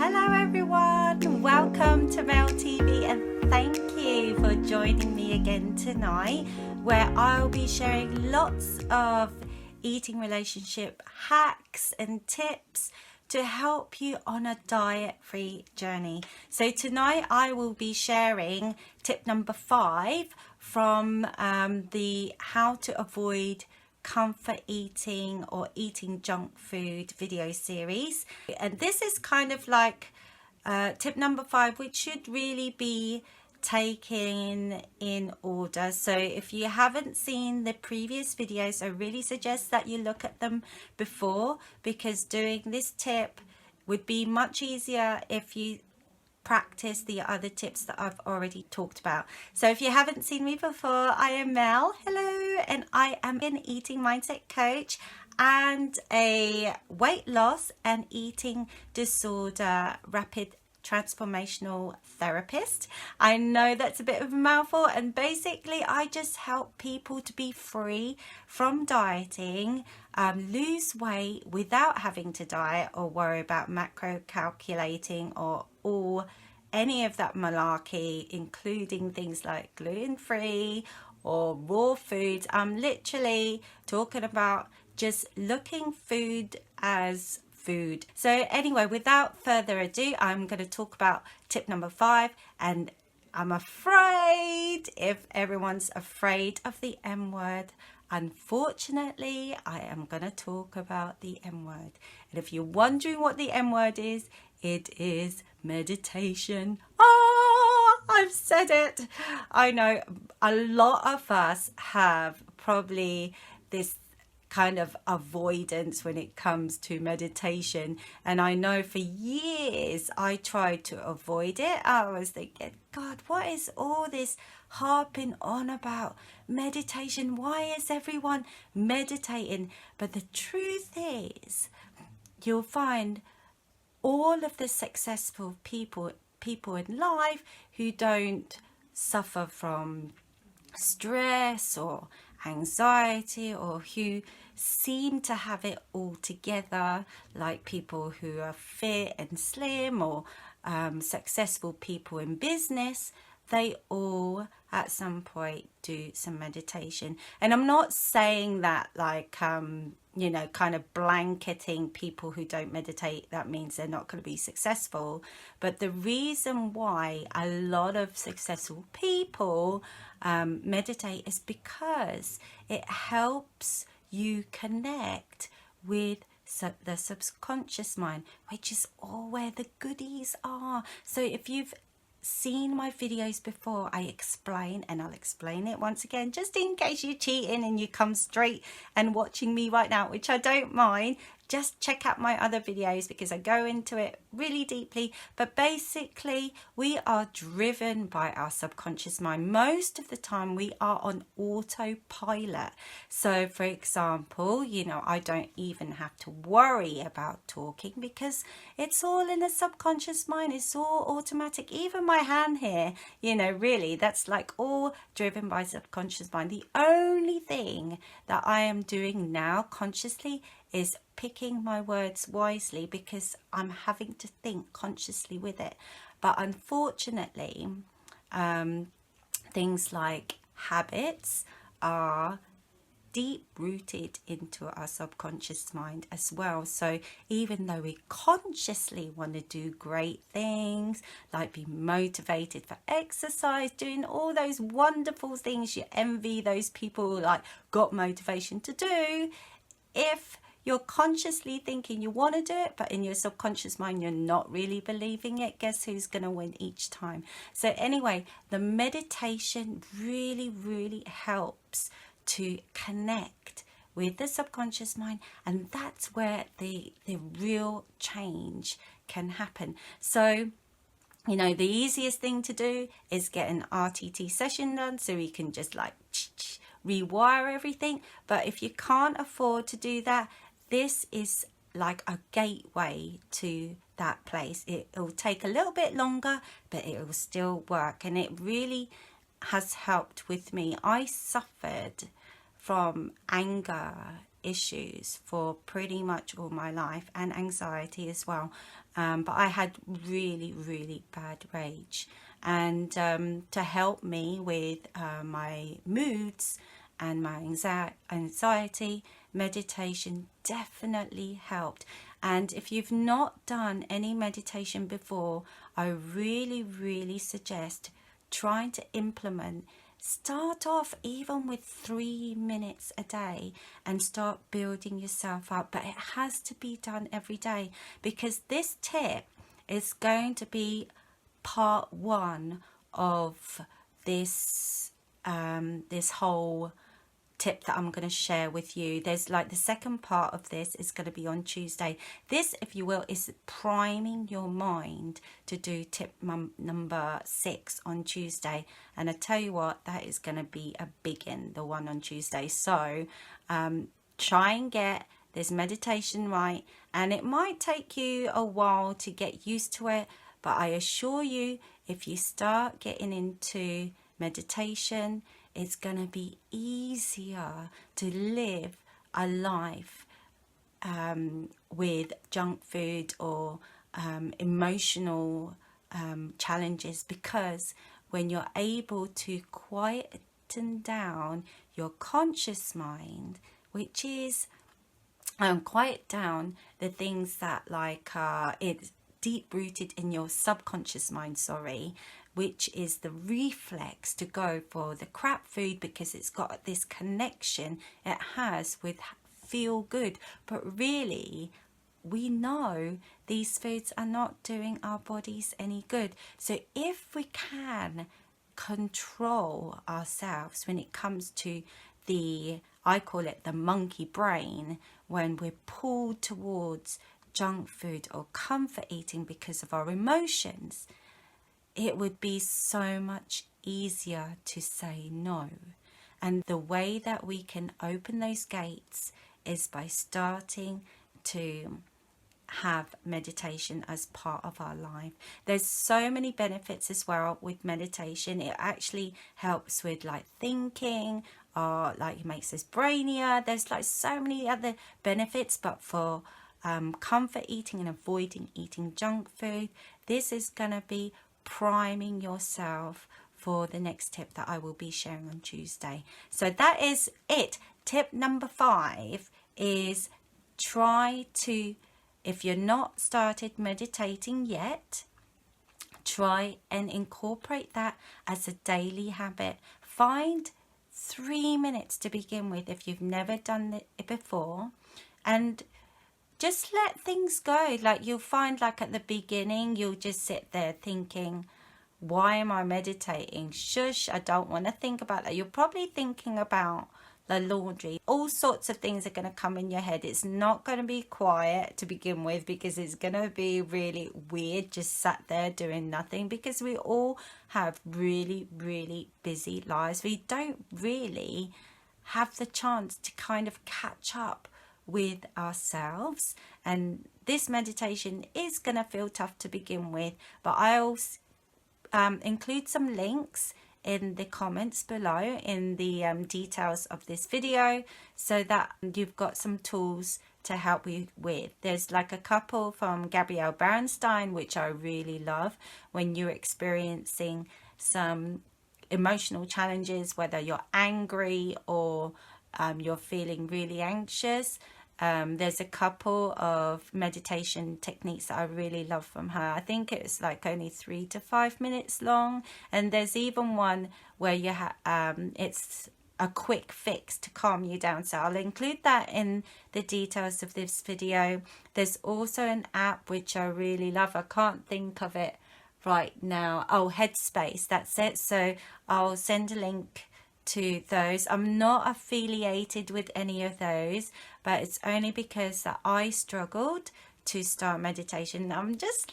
Hello everyone, welcome to Mel TV and thank you for joining me again tonight, where I'll be sharing lots of eating relationship hacks and tips to help you on a diet-free journey. So tonight I will be sharing tip number 5 from the How to Avoid Comfort Eating or Eating Junk Food video series. And this is kind of like tip number 5, which should really be taken in order. So if you haven't seen the previous videos, I really suggest that you look at them before, because doing this tip would be much easier if you practice the other tips that I've already talked about. So if you haven't seen me before, I am Mel. Hello, and I am an eating mindset coach and a weight loss and eating disorder rapid transformational therapist. I know that's a bit of a mouthful, and basically I just help people to be free from dieting, lose weight without having to diet or worry about macro calculating or any of that malarkey, including things like gluten-free or raw foods. I'm literally talking about just looking food as food. So anyway, without further ado, I'm going to talk about tip number 5, and I'm afraid, if everyone's afraid of the M word, unfortunately I am going to talk about the M word. And if you're wondering what the M word is, it is meditation. Oh, I've said it. I know a lot of us have probably this kind of avoidance when it comes to meditation, and I know for years I tried to avoid it. I was thinking, God, what is all this harping on about meditation? Why is everyone meditating? But the truth is, you'll find all of the successful people in life who don't suffer from stress or anxiety, or who seem to have it all together, like people who are fit and slim, or successful people in business, they all at some point do some meditation. And I'm not saying that like you know, kind of blanketing people who don't meditate, that means they're not going to be successful. But the reason why a lot of successful people meditate is because it helps you connect with the subconscious mind, which is all where the goodies are. So if you've seen my videos before, I explain, and I'll explain it once again, just in case you're cheating and you come straight and watching me right now, which I don't mind. Just check out my other videos because I go into it really deeply. But basically, we are driven by our subconscious mind. Most of the time, we are on autopilot. So, for example, you know, I don't even have to worry about talking because it's all in the subconscious mind. It's all automatic. Even my hand here, you know, really, that's like all driven by subconscious mind. The only thing that I am doing now consciously is picking my words wisely, because I'm having to think consciously with it. But unfortunately, things like habits are deep rooted into our subconscious mind as well. So even though we consciously want to do great things, like be motivated for exercise, doing all those wonderful things you envy those people like got motivation to do, if you're consciously thinking you want to do it, but in your subconscious mind, you're not really believing it, guess who's going to win each time? So anyway, the meditation really, really helps to connect with the subconscious mind, and that's where the real change can happen. So, you know, the easiest thing to do is get an RTT session done, so we can just like rewire everything. But if you can't afford to do that, this is like a gateway to that place. It'll take a little bit longer, but it will still work, and it really has helped with me. I suffered from anger issues for pretty much all my life, and anxiety as well. But I had really, really bad rage. And to help me with my moods and my anxiety, meditation definitely helped. And if you've not done any meditation before, I really, really suggest trying to implement. Start off even with 3 minutes a day and start building yourself up. But it has to be done every day, because this tip is going to be part one of this this whole tip that I'm going to share with you. There's like the second part of this is going to be on Tuesday. This, if you will, is priming your mind to do tip number 6 on Tuesday. And I tell you what, that is going to be a big one, the one on Tuesday. So try and get this meditation right, and it might take you a while to get used to it, but I assure you, if you start getting into meditation, it's going to be easier to live a life with junk food or emotional challenges, because when you're able to quieten down your conscious mind, which is quiet down the things that it's deep rooted in your subconscious mind, which is the reflex to go for the crap food, because it's got this connection it has with feel good. But really, we know these foods are not doing our bodies any good. So if we can control ourselves when it comes to I call it the monkey brain, when we're pulled towards junk food or comfort eating because of our emotions, it would be so much easier to say no. And the way that we can open those gates is by starting to have meditation as part of our life. There's so many benefits as well with meditation. It actually helps with thinking, or it makes us brainier. There's so many other benefits, but for comfort eating and avoiding eating junk food, this is going to be priming yourself for the next tip that I will be sharing on Tuesday. So that is it. Tip number 5 is try to, if you're not started meditating yet, try and incorporate that as a daily habit. Find 3 minutes to begin with if you've never done it before, and just let things go. You'll find at the beginning, you'll just sit there thinking, why am I meditating? Shush, I don't want to think about that. You're probably thinking about the laundry. All sorts of things are going to come in your head. It's not going to be quiet to begin with, because it's going to be really weird just sat there doing nothing, because we all have really, really busy lives. We don't really have the chance to kind of catch up with ourselves, and this meditation is going to feel tough to begin with, but I'll include some links in the comments below in the details of this video, so that you've got some tools to help you with. There's a couple from Gabrielle Bernstein, which I really love when you're experiencing some emotional challenges, whether you're angry or you're feeling really anxious. There's a couple of meditation techniques that I really love from her. I think it's only 3 to 5 minutes long, and there's even one where you it's a quick fix to calm you down. So I'll include that in the details of this video. There's also an app which I really love. I can't think of it right now. Oh, Headspace, that's it. So I'll send a link to those. I'm not affiliated with any of those, but it's only because that I struggled to start meditation. I'm just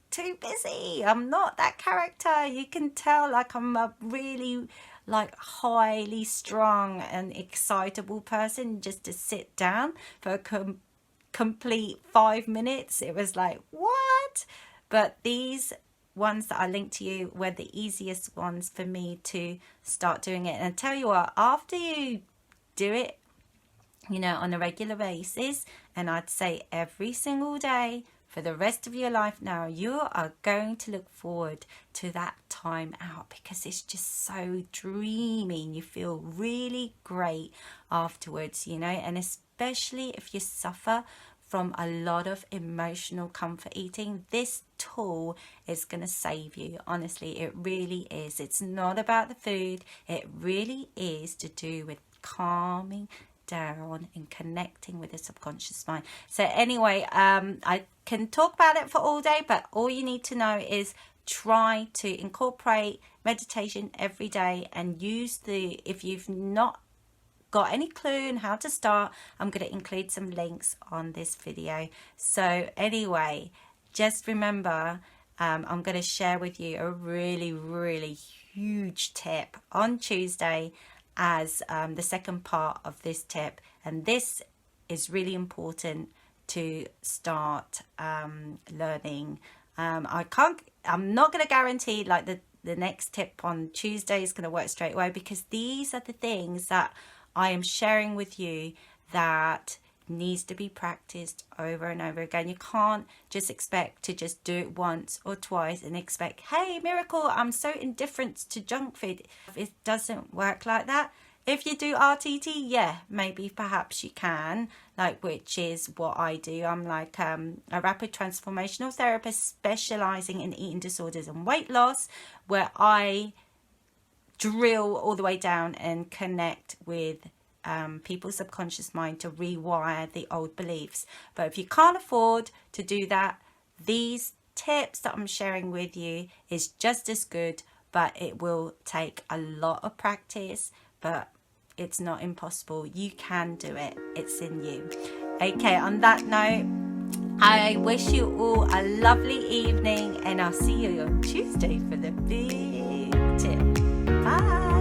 too busy. I'm not that character. You can tell I'm a really highly strung and excitable person. Just to sit down for a complete 5 minutes, it was what? But these ones that I linked to you were the easiest ones for me to start doing it. And I tell you what, after you do it on a regular basis, and I'd say every single day for the rest of your life now, you are going to look forward to that time out, because it's just so dreamy and you feel really great afterwards, and especially if you suffer from a lot of emotional comfort eating, this tool is going to save you. Honestly, it really is. It's not about the food. It really is to do with calming down and connecting with the subconscious mind. So anyway, I can talk about it for all day, but all you need to know is try to incorporate meditation every day, and use if you've not got any clue on how to start, I'm going to include some links on this video. So anyway, just remember, I'm going to share with you a really, really huge tip on Tuesday as the second part of this tip, and this is really important to start learning. I'm not going to guarantee like the next tip on Tuesday is going to work straight away, because these are the things that I am sharing with you that needs to be practiced over and over again. You can't just expect to just do it once or twice and expect, hey, miracle, I'm so indifferent to junk food. It doesn't work like that. If you do RTT, yeah, maybe perhaps you can, which is what I do. I'm like a rapid transformational therapist specializing in eating disorders and weight loss, where I drill all the way down and connect with people's subconscious mind to rewire the old beliefs. But if you can't afford to do that, these tips that I'm sharing with you is just as good, but it will take a lot of practice, but it's not impossible. You can do it. It's in you. Okay, on that note, I wish you all a lovely evening, and I'll see you on Tuesday for the big tip. Bye.